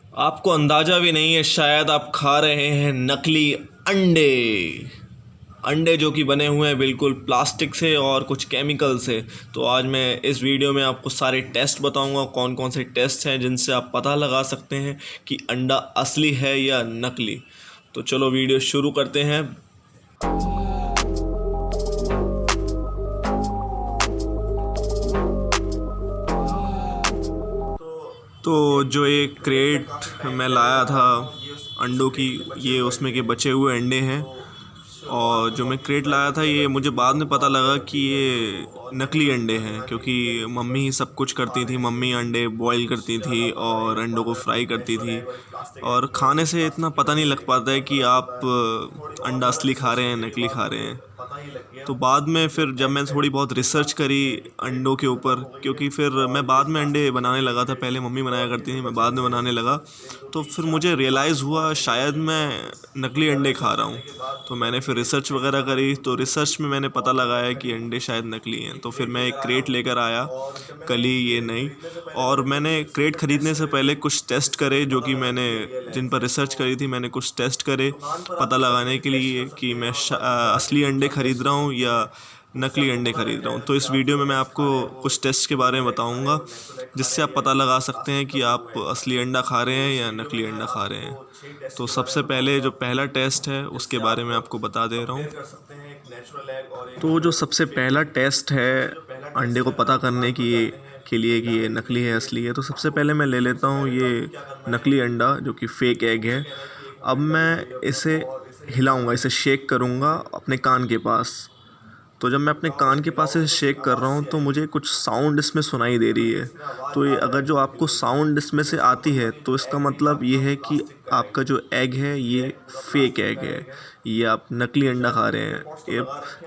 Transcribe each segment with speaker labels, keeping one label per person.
Speaker 1: आपको अंदाज़ा भी नहीं है शायद आप खा रहे हैं नकली अंडे। अंडे जो कि बने हुए हैं बिल्कुल प्लास्टिक से और कुछ केमिकल से। तो आज मैं इस वीडियो में आपको सारे टेस्ट बताऊंगा, कौन कौन से टेस्ट हैं जिनसे आप पता लगा सकते हैं कि अंडा असली है या नकली। तो चलो वीडियो शुरू करते हैं। तो जो एक क्रेट मैं लाया था अंडों की, ये उसमें के बचे हुए अंडे हैं। और जो मैं क्रेट लाया था ये मुझे बाद में पता लगा कि ये नकली अंडे हैं, क्योंकि मम्मी ही सब कुछ करती थी। मम्मी अंडे बॉईल करती थी और अंडों को फ्राई करती थी, और खाने से इतना पता नहीं लग पाता है कि आप अंडा असली खा रहे हैं नकली खा रहे हैं। तो बाद में फिर जब मैं थोड़ी बहुत रिसर्च करी अंडों के ऊपर, क्योंकि फिर मैं बाद में अंडे बनाने लगा था, पहले मम्मी बनाया करती थी, मैं बाद में बनाने लगा। तो फिर मुझे रियलाइज़ हुआ शायद मैं नकली अंडे खा रहा हूँ। तो मैंने फिर रिसर्च वगैरह करी, तो रिसर्च में मैंने पता लगाया कि अंडे शायद नकली हैं। तो फिर मैं एक क्रेट लेकर आया कल ही, ये नई। और मैंने क्रेट ख़रीदने से पहले कुछ टेस्ट करे, जो कि मैंने जिन पर रिसर्च करी थी, मैंने कुछ टेस्ट करे पता लगाने के लिए कि मैं असली अंडे ख़रीद रहा हूँ या नकली अंडे ख़रीद रहा हूँ। तो इस वीडियो में मैं आपको कुछ टेस्ट के बारे में बताऊँगा जिससे आप पता लगा सकते हैं कि आप असली अंडा खा रहे हैं या नकली अंडा खा रहे हैं। तो सबसे पहले जो पहला टेस्ट है उसके बारे में आपको बता दे रहा हूँ। तो जो सबसे पहला टेस्ट है अंडे को पता करने के लिए कि ये नकली है असली है, तो सबसे पहले मैं ले लेता हूँ ये नकली अंडा जो कि फ़ेक एग है। अब मैं इसे हिलाऊंगा, इसे शेक करूंगा अपने कान के पास। तो जब मैं अपने कान के पास इसे शेक कर रहा हूँ तो मुझे कुछ साउंड इसमें सुनाई दे रही है। तो ये अगर जो आपको साउंड इसमें से आती है तो इसका मतलब ये है कि आपका जो एग है ये फेक एग है, ये आप नकली अंडा खा रहे हैं।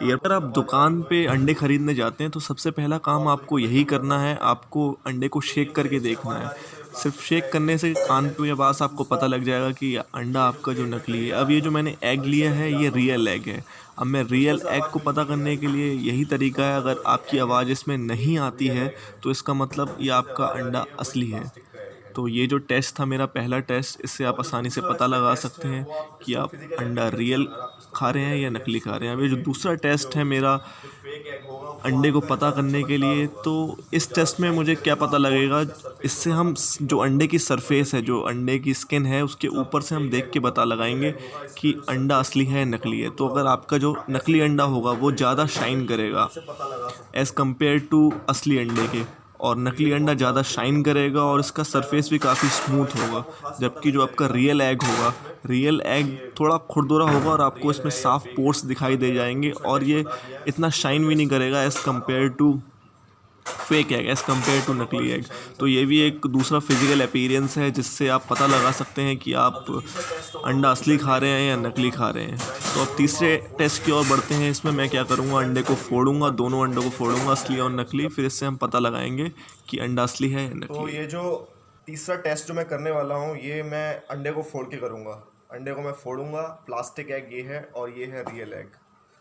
Speaker 1: ये अगर आप दुकान पे अंडे ख़रीदने जाते हैं तो सबसे पहला काम आपको यही करना है, आपको अंडे को शेक करके देखना है। सिर्फ शेक करने से कान पे या पास आपको पता लग जाएगा कि अंडा आपका जो नकली है। अब ये जो मैंने एग लिया है ये रियल एग है। अब मैं रियल एग को पता करने के लिए यही तरीका है, अगर आपकी आवाज़ इसमें नहीं आती है तो इसका मतलब ये आपका अंडा असली है। तो ये जो टेस्ट था मेरा पहला टेस्ट, इससे आप आसानी से पता लगा सकते हैं कि आप अंडा रियल खा रहे हैं या नकली खा रहे हैं। अब ये जो दूसरा टेस्ट है मेरा अंडे को पता करने के लिए, तो इस टेस्ट में मुझे क्या पता लगेगा, इससे हम जो अंडे की सरफेस है, जो अंडे की स्किन है, उसके ऊपर से हम देख के पता लगाएंगे कि अंडा असली है नकली है। तो अगर आपका जो नकली अंडा होगा वो ज़्यादा शाइन करेगा एज़ कम्पेयर टू असली अंडे के, और नकली अंडा ज़्यादा शाइन करेगा और इसका सरफेस भी काफ़ी स्मूथ होगा। जबकि जो आपका रियल एग होगा, रियल एग थोड़ा खुरदुरा होगा और आपको इसमें साफ पोर्स दिखाई दे जाएंगे, और ये इतना शाइन भी नहीं करेगा as compare to fake egg, as compare to नकली एग। तो ये भी एक दूसरा फिजिकल अपीयरेंस है जिससे आप पता लगा सकते हैं कि आप अंडा असली खा रहे हैं या नकली खा रहे हैं। तो अब तीसरे टेस्ट की ओर बढ़ते हैं। इसमें मैं क्या करूँगा, अंडे को फोड़ूंगा, दोनों अंडों को फोड़ूंगा, असली और नकली। फिर इससे हम पता लगाएंगे कि अंडा असली है या नकली।
Speaker 2: तो ये जो तीसरा टेस्ट जो मैं करने वाला हूँ, ये मैं अंडे को फोड़ के करूँगा। अंडे को मैं फोड़ूंगा, प्लास्टिक एग ये है और ये है रियल एग,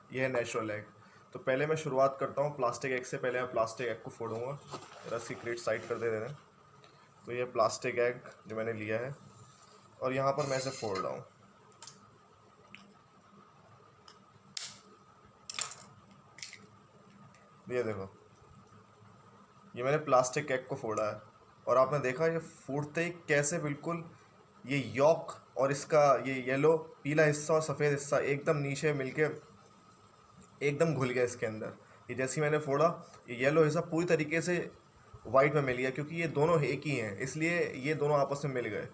Speaker 2: ये है नेचुरल एग। तो पहले मैं शुरुआत करता हूँ प्लास्टिक एग से। पहले मैं प्लास्टिक एग को फोड़ूंगा, रस्सी क्रेट साइड कर दे रहे हैं। तो ये प्लास्टिक एग जो मैंने लिया है और यहाँ पर मैं इसे फोड़ रहा हूँ। ये देखो, ये मैंने प्लास्टिक एग को फोड़ा है और आपने देखा ये फूटते ही कैसे बिल्कुल ये यॉक और इसका ये येलो पीला हिस्सा और सफ़ेद हिस्सा एकदम नीचे मिलके एकदम घुल गया इसके अंदर। ये जैसे ही मैंने फोड़ा, ये येलो हिस्सा पूरी तरीके से वाइट में मिल गया, क्योंकि ये दोनों एक ही हैं, इसलिए ये दोनों आपस में मिल गए।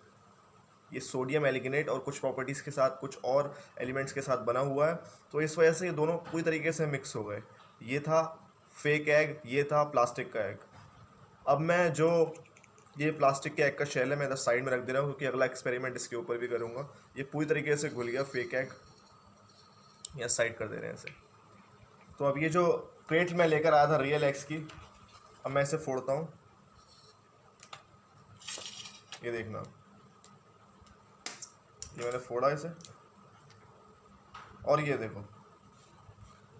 Speaker 2: ये सोडियम एलिगिनेट और कुछ प्रॉपर्टीज़ के साथ, कुछ और एलिमेंट्स के साथ बना हुआ है, तो इस वजह से ये दोनों पूरी तरीके से मिक्स हो गए। ये था फेक एग, ये था प्लास्टिक का एग। अब मैं जो ये प्लास्टिक के एग का शेल है मैं इधर साइड में रख दे रहा हूँ, क्योंकि अगला एक्सपेरिमेंट इसके ऊपर भी करूँगा। ये पूरी तरीके से घुल गया फेक एग, यहाँ साइड कर दे रहे हैं इसे। तो अब ये जो क्रेट मैं लेकर आया था रियल एग्स की, अब मैं इसे फोड़ता हूँ। ये देखना, ये मैंने फोड़ा इसे और ये देखो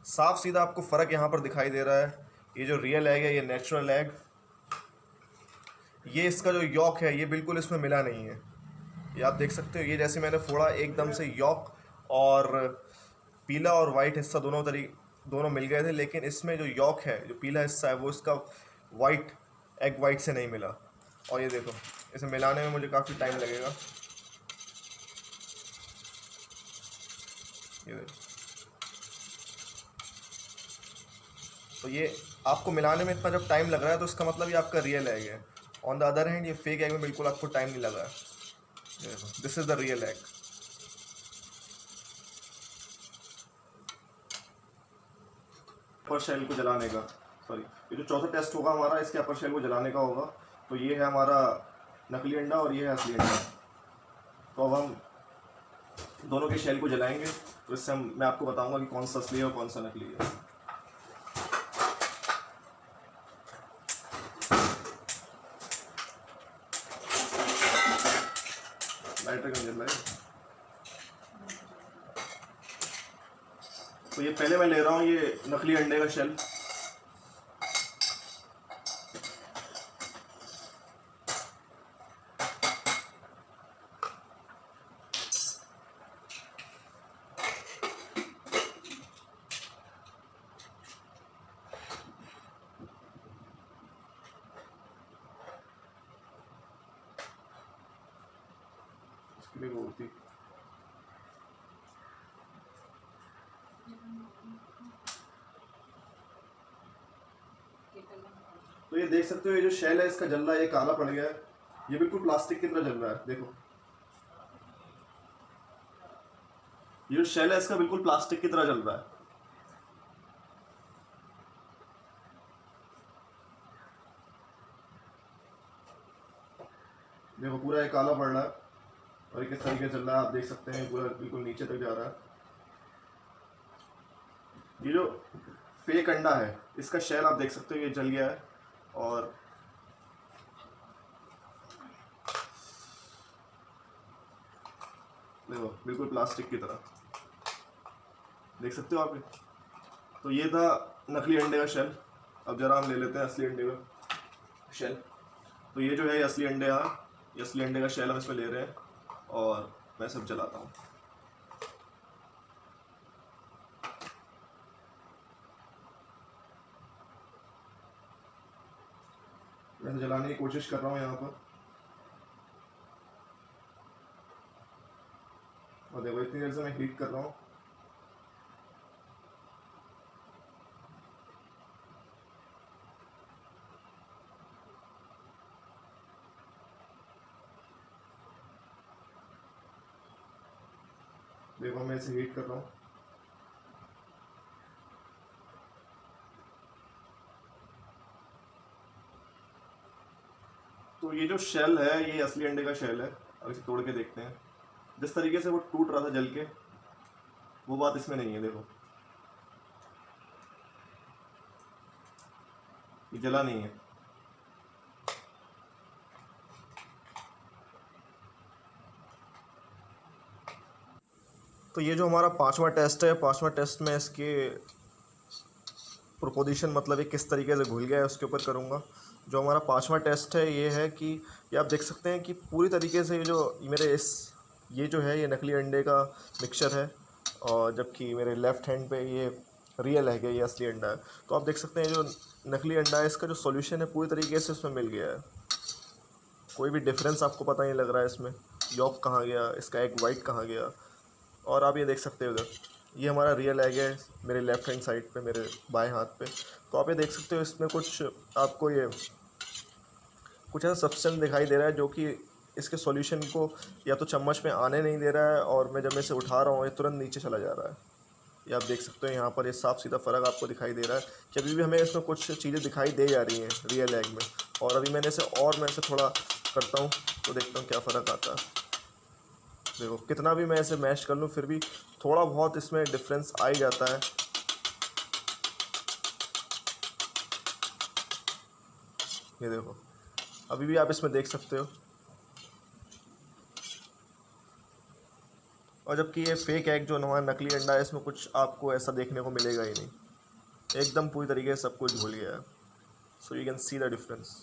Speaker 2: साफ सीधा आपको फ़र्क यहाँ पर दिखाई दे रहा है। ये जो रियल एग है, ये नेचुरल एग, ये इसका जो यॉक है ये बिल्कुल इसमें मिला नहीं है। ये आप देख सकते हो, ये जैसे मैंने फोड़ा एकदम से यॉक और पीला और वाइट हिस्सा दोनों मिल गए थे, लेकिन इसमें जो यॉक है, जो पीला हिस्सा है, वो इसका वाइट एग वाइट से नहीं मिला। और ये देखो, इसे मिलाने में मुझे काफ़ी टाइम लगेगा। ये देखो, तो ये आपको मिलाने में इतना जब टाइम लग रहा है तो इसका मतलब ये आपका रियल एग है। ऑन द अदर हैंड ये फेक एग में बिल्कुल आपको टाइम नहीं लगा है। ये देखो, this is the real egg. Upper shell को जलाने का, सॉरी, ये जो चौथा टेस्ट होगा हमारा, इसके अपर शेल को जलाने का होगा। तो ये है हमारा नकली अंडा और ये है असली अंडा। तो अब हम दोनों के शेल को जलाएंगे, तो इससे मैं आपको बताऊंगा कि कौन सा असली है और कौन सा नकली है। लाइटर कम जल रहा है। तो ये पहले मैं ले रहा हूँ ये नकली अंडे का शेल। इसके लिए वो होती, तो ये देख सकते हो, ये जो शेल है इसका जल रहा है, ये काला पड़ गया है। ये बिल्कुल प्लास्टिक की तरह जल रहा है। देखो, ये जो शेल है इसका बिल्कुल प्लास्टिक की तरह जल रहा है। देखो, पूरा ये काला पड़ रहा है और ये किस तरीके से चल रहा है आप देख सकते हैं। पूरा बिल्कुल नीचे तक जा रहा है। ये जो फेक अंडा है इसका शेल आप देख सकते हो, ये जल गया है और देखो बिल्कुल प्लास्टिक की तरह देख सकते हो आप। तो ये था नकली अंडे का शेल। अब जरा हम ले लेते हैं असली अंडे का शेल। तो ये जो है ये असली अंडे, ये असली अंडे का शेल हम इसमें ले रहे हैं और मैं सब जलाता हूँ। मैं जलाने की कोशिश कर रहा हूँ यहाँ पर, और देखो इतनी देर से मैं हीट कर रहा हूँ। देखो मैं इसे हीट कर रहा हूँ। तो ये जो शेल है ये असली अंडे का शेल है। अब इसे तोड़ के देखते हैं। जिस तरीके से वो टूट रहा था जल के, वो बात इसमें नहीं है। देखो, ये जला नहीं है। तो ये जो हमारा पांचवा टेस्ट है, पांचवा टेस्ट में इसके प्रोपोजिशन मतलब ये किस तरीके से घुल गया है उसके ऊपर करूँगा। जो हमारा पांचवा टेस्ट है ये है कि ये आप देख सकते हैं कि पूरी तरीके से ये जो ये जो है ये नकली अंडे का मिक्सचर है, और जबकि मेरे लेफ़्ट हैंड पे ये रियल है, ये असली अंडा है। तो आप देख सकते हैं जो नकली अंडा है इसका जो सॉल्यूशन है पूरी तरीके से उसमें मिल गया है। कोई भी डिफरेंस आपको पता नहीं लग रहा है इसमें, यॉक कहाँ गया, इसका एग वाइट कहाँ गया। और आप ये देख सकते हो उधर, ये हमारा रियल एग है मेरे लेफ़्ट हैंड साइड पे, मेरे बाएं हाथ पे। तो आप ये देख सकते हो इसमें आपको कुछ ऐसा सब्सटेंस दिखाई दे रहा है जो कि इसके सॉल्यूशन को या तो चम्मच में आने नहीं दे रहा है, और मैं जब मैं इसे उठा रहा हूँ ये तुरंत नीचे चला जा रहा है। ये आप देख सकते हो यहाँ पर ये साफ़ सीधा फ़र्क आपको दिखाई दे रहा है कि अभी भी हमें इसमें कुछ चीज़ें दिखाई दे जा रही हैं रियल एग में। और अभी मैं इसे थोड़ा करता हूँ तो देखता हूँ क्या फ़र्क आता है। देखो, कितना भी मैं इसे मैश कर लूँ फिर भी थोड़ा बहुत इसमें डिफरेंस आ ही जाता है। ये देखो, अभी भी आप इसमें देख सकते हो। और जबकि ये फेक एग जो हमारा नकली अंडा है इसमें कुछ आपको ऐसा देखने को मिलेगा ही नहीं, एकदम पूरी तरीके से सब कुछ घुल गया है। So you can see the difference.